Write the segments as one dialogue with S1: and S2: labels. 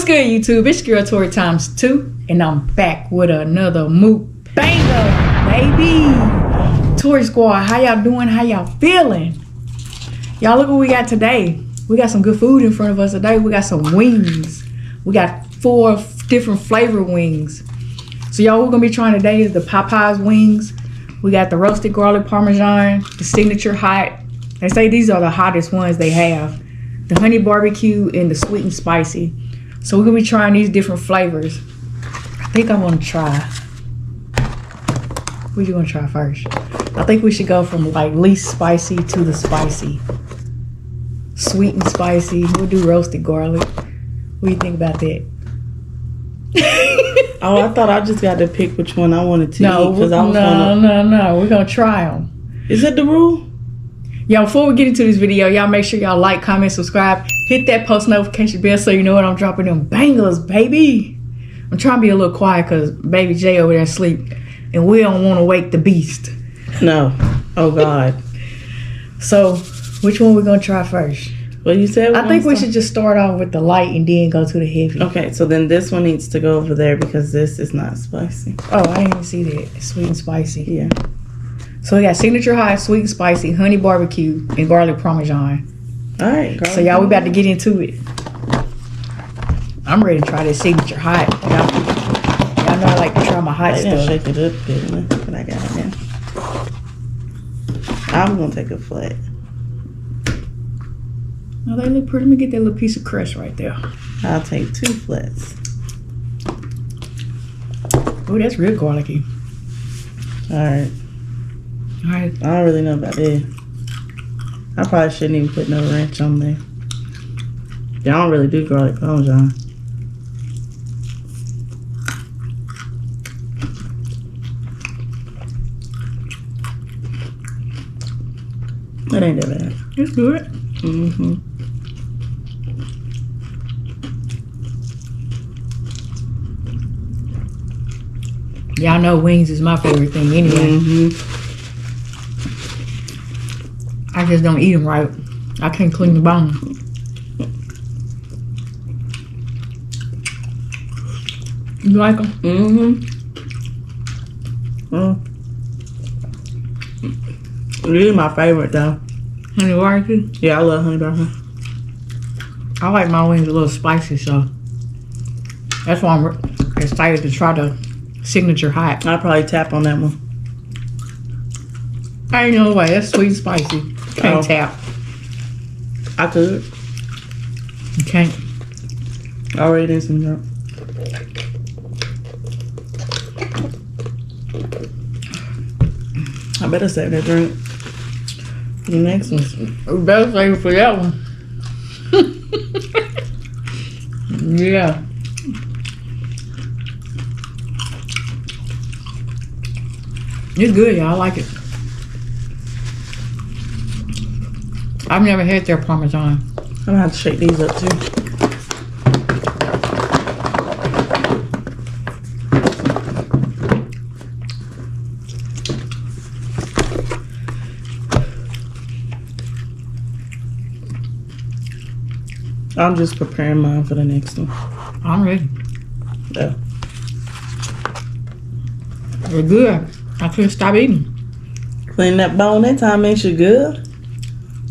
S1: What's good, YouTube? It's your girl Tori times 2, and I'm back with another Mukbang, baby. Tori Squad, how y'all doing? How y'all feeling? Y'all look what we got today. We got some good food in front of us today. We got some wings. We got 4 different flavor wings. So y'all, we're gonna be trying today is the Popeyes wings. We got the roasted garlic parmesan, the signature hot. They say these are the hottest ones they have. The honey barbecue and the sweet and spicy. So we're gonna be trying these different flavors. I think I wanna try. What you wanna try first? I think we should go from like least spicy to the spicy. Sweet and spicy. We'll do roasted garlic. What do you think about that?
S2: Oh, I thought I just got to pick which one I wanted to eat.
S1: No. We're gonna try them.
S2: Is that the rule?
S1: Y'all, before we get into this video, y'all make sure y'all like, comment, subscribe, hit that post notification bell so you know when I'm dropping them bangers, baby. I'm trying to be a little quiet because baby Jay over there asleep, and we don't want to wake the beast.
S2: No. Oh God.
S1: So, which one we gonna try first?
S2: What you said?
S1: I think we should just start off with the light and then go to the heavy.
S2: Okay, so then this one needs to go over there because this is not spicy.
S1: Oh, I didn't even see that. Sweet and spicy.
S2: Yeah.
S1: So we got signature hot, sweet and spicy, honey barbecue, and garlic parmesan.
S2: All right, girl.
S1: So y'all, we about to get into it. I'm ready to try this signature hot. Y'all know I like to try my hot stuff.
S2: Shake it up, didn't I? But I got it now. I'm gonna take a flat.
S1: Oh, they look pretty. Let me get that little piece of crust right there.
S2: I'll take 2 flats.
S1: Oh, that's real garlicky.
S2: All right.
S1: All right.
S2: I don't really know about it. I probably shouldn't even put no ranch on there. Y'all don't really do garlic parmesan. It ain't that bad.
S1: It's good.
S2: Mm-hmm.
S1: Y'all know wings is my favorite thing anyway.
S2: Mm-hmm.
S1: I just don't eat them right. I can't clean the bone. You like them?
S2: Mm-hmm. Really my favorite though.
S1: Honey barbecue?
S2: Yeah, I love honey barbecue.
S1: I like my wings a little spicy, so that's why I'm excited to try the signature hot.
S2: I'll probably tap on that one.
S1: I ain't no way. That's sweet and spicy. Can't tap.
S2: I could.
S1: You can't.
S2: I already did some drink. I better save that drink for the next one.
S1: We better save it for that one. Yeah. It's good, y'all. I like it. I've never had their parmesan.
S2: I'm gonna have to shake these up too. I'm just preparing mine for the next one.
S1: I'm ready.
S2: Yeah.
S1: They're good. I couldn't stop eating.
S2: Clean that bone that time makes you good.
S1: A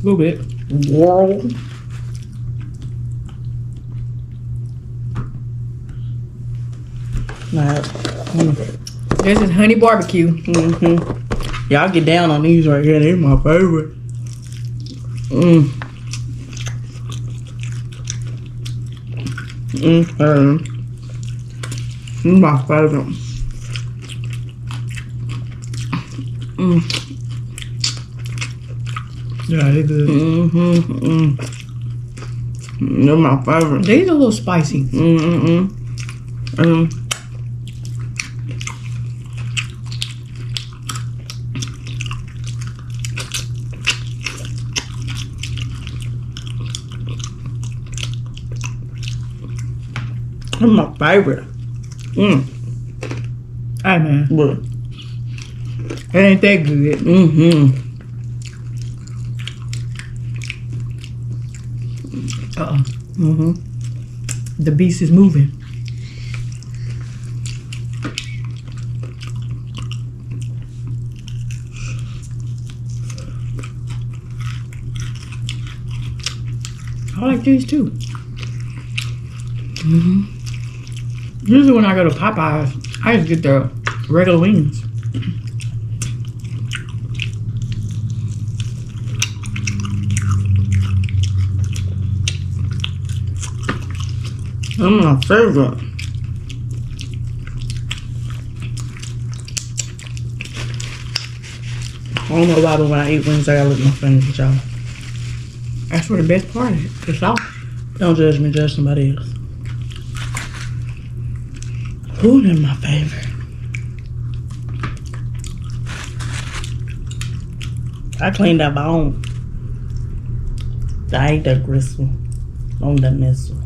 S1: little bit.
S2: Whoa.
S1: This is honey barbecue.
S2: Mm-hmm. Y'all get down on these right here. They're my favorite. This is my favorite.
S1: Yeah, they're good.
S2: They're my favorite.
S1: These are a little spicy.
S2: They're my favorite.
S1: Hey man,
S2: What?
S1: it ain't that good. The beast is moving. I like these too. Usually when I go to Popeyes, I just get the regular wings.
S2: That's my favorite. I don't know why, but when I eat wings, I gotta look at my fingers with y'all.
S1: That's where the best part is. The sauce.
S2: Don't judge me, judge somebody else. Ooh, they're my favorite. I cleaned that bone. I ate that gristle on that missile.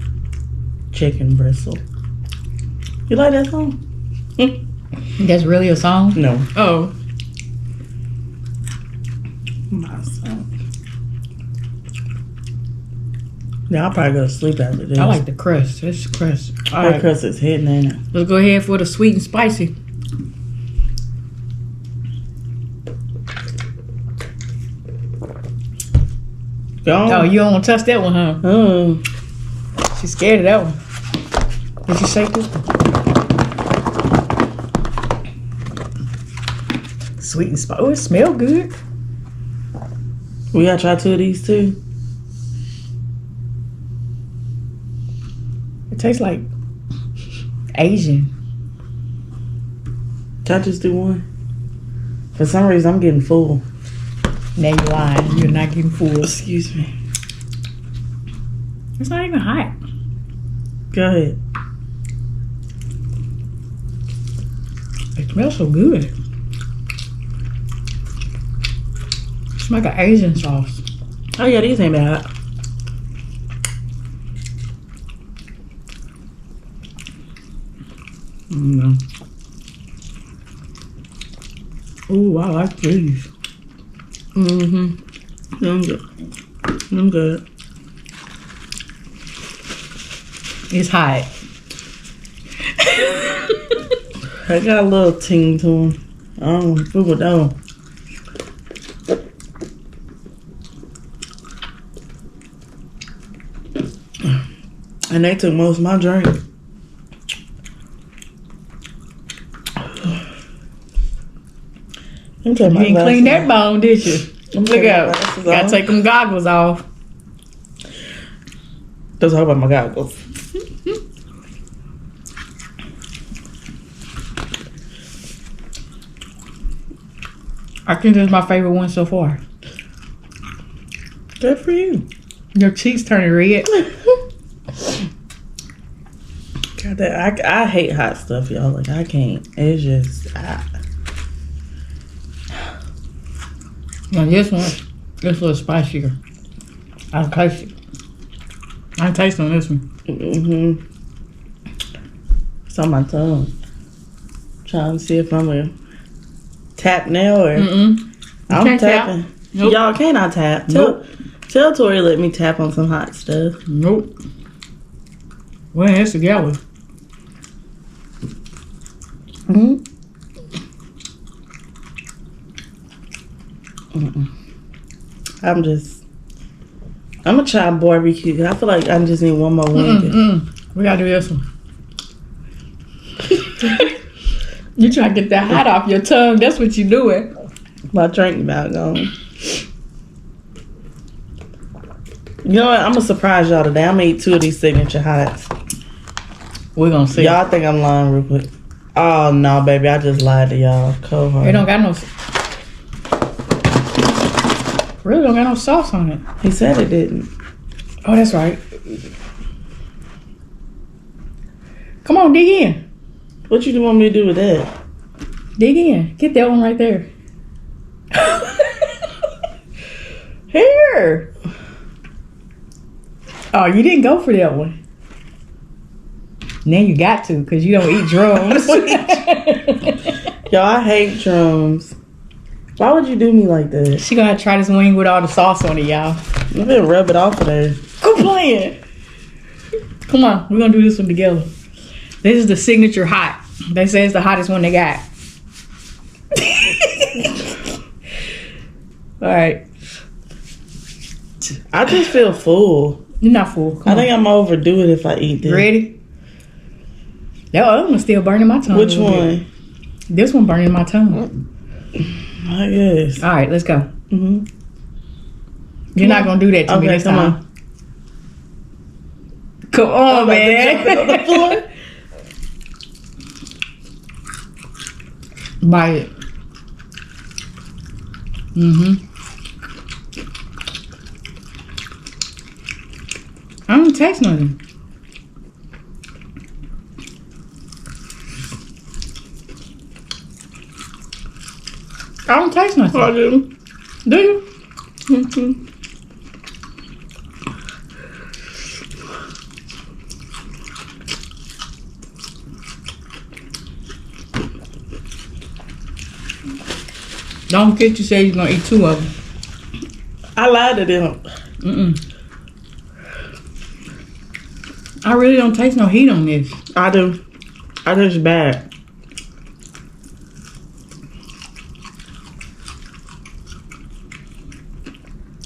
S2: Chicken bristle. You like that song?
S1: That's really a song?
S2: No.
S1: Oh.
S2: My song. Yeah, I'll probably go to sleep after this.
S1: I like the crust. That's the crust. All
S2: That
S1: right.
S2: crust is hitting, ain't it?
S1: Let's go ahead for the sweet and spicy.
S2: Go on.
S1: Oh, you don't want to touch that one, huh? She's scared of that one. Did you shake this one? Sweet and spicy. Oh, it smells good.
S2: We gotta try 2 of these too.
S1: It tastes like Asian.
S2: Can I just do one? For some reason, I'm getting full.
S1: Now you're lying. You're not getting full.
S2: Excuse me.
S1: It's not even hot.
S2: Go ahead.
S1: It smells so good. It smells like an Asian sauce.
S2: Oh yeah, these ain't bad. No.
S1: Ooh, I like these.
S2: Them good. Them good.
S1: It's hot.
S2: I got a little ting to them. I don't know with that one. And they took most of my drink.
S1: You didn't clean that bone, did you? Look out. Gotta take them goggles off.
S2: Let's talk about my goggles.
S1: I think this is my favorite one so far.
S2: Good for you.
S1: Your cheeks turning red.
S2: God, I hate hot stuff, y'all. Like, I can't. It's just...
S1: Now this one, this a little spicier. I taste it. I taste on this one.
S2: It's on my tongue. Trying to see if I'm a tap now or... I'm tapping.
S1: Nope.
S2: Y'all, can't I tap?
S1: Nope.
S2: Tell Tori to let me tap on some hot stuff.
S1: Nope. Well, it's together.
S2: I'm gonna try barbecue. I feel like I just need one more wing.
S1: We gotta do this one. You try to get that hot off your tongue. That's what you doing.
S2: My drink about gone. You know what? I'm gonna surprise y'all today. I'm gonna eat 2 of these signature hots.
S1: We're gonna see.
S2: Y'all think I'm lying real quick. Oh no, baby, I just lied to y'all. Cold heart.
S1: It don't got no. Really don't got no sauce on it.
S2: He said it didn't.
S1: Oh, that's right. Come on, dig in.
S2: What you want me to do with that?
S1: Dig in. Get that one right there. Here. Oh, you didn't go for that one. Now you got to, because you don't eat drums.
S2: Y'all, I hate drums. Why would you do me like that?
S1: She gonna try this wing with all the sauce on it, y'all.
S2: You better rub it off of there.
S1: Quit playing. Come on, we're gonna do this one together. This is the signature hot. They say it's the hottest one they got. All right.
S2: I just feel full.
S1: You're not full.
S2: I think I'm gonna overdo it if I eat this.
S1: Ready? That other one's still burning my tongue.
S2: Which one?
S1: This one burning my tongue.
S2: I guess.
S1: All right, let's go.
S2: Mm-hmm.
S1: You're not gonna do that to me this time. Come on, man.
S2: On the floor.
S1: Bite it. I don't taste nothing. I don't taste nothing.
S2: I do.
S1: Do you?
S2: Mm-hmm.
S1: Don't forget you say you're gonna eat 2 of them.
S2: I lied to them.
S1: I really don't taste no heat on this.
S2: I do. I think it's bad.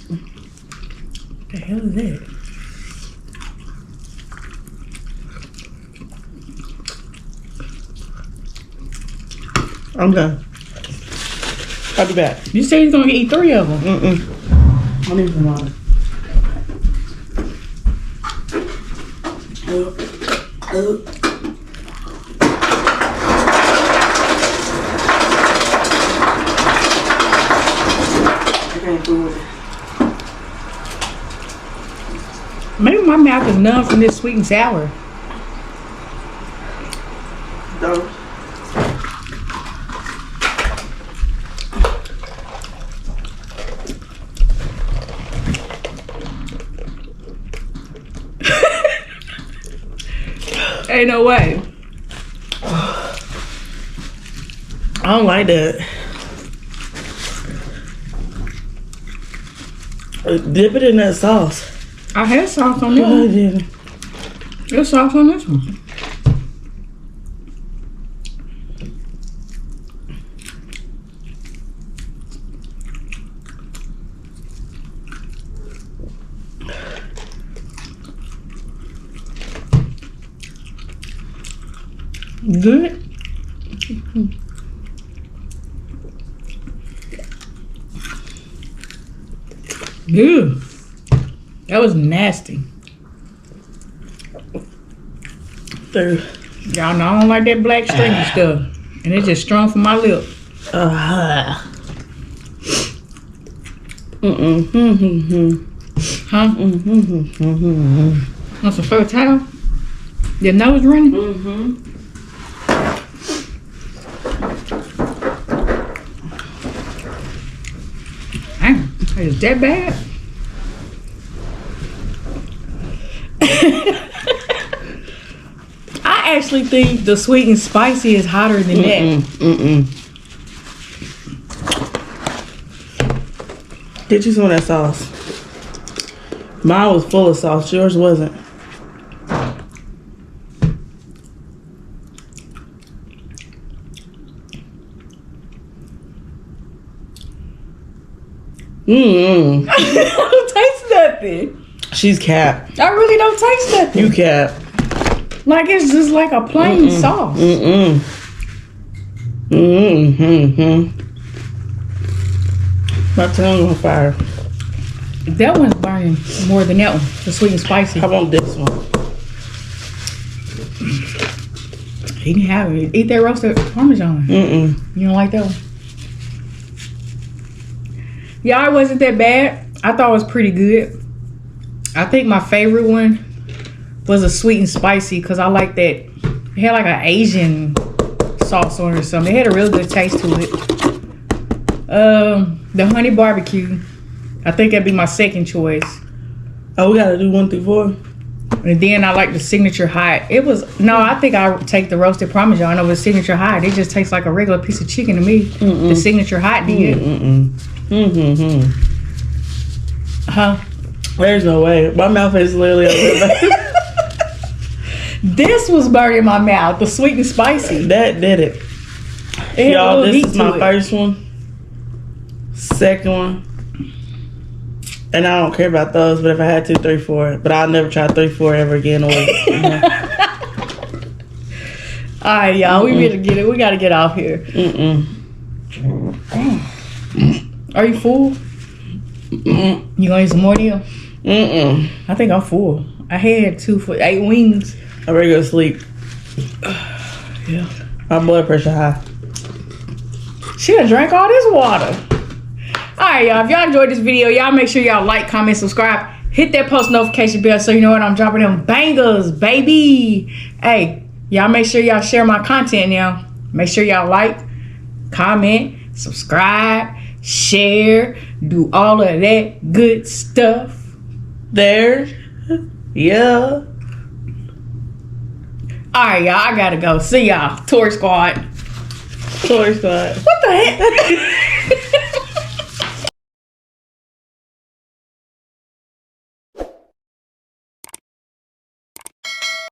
S1: What the hell is that?
S2: I'm done. I'll be back.
S1: You said you're gonna eat 3 of them.
S2: I need some water.
S1: Maybe my mouth is numb from this sweet and sour.
S2: No.
S1: Ain't no way.
S2: I don't like that. Dip it in that sauce.
S1: I had sauce on this
S2: Oh,
S1: one.
S2: yeah.
S1: There's sauce on this one. Good. Good. That was nasty.
S2: Dude.
S1: Y'all know I don't like that black stringy stuff. And it's just strong for my lip.
S2: Huh?
S1: Huh? Want some fur towel? Your nose running? Damn, is that bad? I actually think the sweet and spicy is hotter than that.
S2: Get you some of that sauce. Mine was full of sauce. Yours wasn't.
S1: I don't taste nothing.
S2: She's capped.
S1: I really don't taste nothing.
S2: You capped.
S1: Like it's just like a plain sauce.
S2: My tongue on fire.
S1: That one's burning more than that one. The sweet and spicy.
S2: How about this one?
S1: He can have it. Eat that roasted Parmesan. You don't like that one? Yeah, it wasn't that bad. I thought it was pretty good. I think my favorite one was a sweet and spicy because I like that. It had like an Asian sauce on it or something. It had a real good taste to it. The honey barbecue, I think that'd be my second choice.
S2: Oh, we gotta do 1 through 4.
S1: And then I like the signature hot. I think I would take the roasted Parmesan over the signature hot. It just tastes like a regular piece of chicken to me. The signature hot did.
S2: Huh? There's no way. My mouth is literally over there.
S1: This was burning my mouth. The sweet and spicy.
S2: That did it.
S1: It had a
S2: Y'all,
S1: little
S2: this
S1: heat
S2: is my
S1: to it.
S2: first one. Second one. And I don't care about those, but if I had 2, 3, 4. But I'll never try 3, 4 ever again. Or,
S1: All right, y'all. We better get it. We got to get off here. Are you full? You gonna eat some more deal? I think I'm full. I had 2 for 8 wings.
S2: I better go to sleep.
S1: Yeah.
S2: My blood pressure high.
S1: She done drank all this water. Alright, y'all. If y'all enjoyed this video, y'all make sure y'all like, comment, subscribe. Hit that post notification bell so you know when I'm dropping them bangers, baby. Hey, y'all make sure y'all share my content now. Make sure y'all like, comment, subscribe, share, do all of that good stuff.
S2: There. Yeah.
S1: Alright, y'all. I gotta go. See y'all. Tour Squad.
S2: Toy Squad.
S1: What the heck?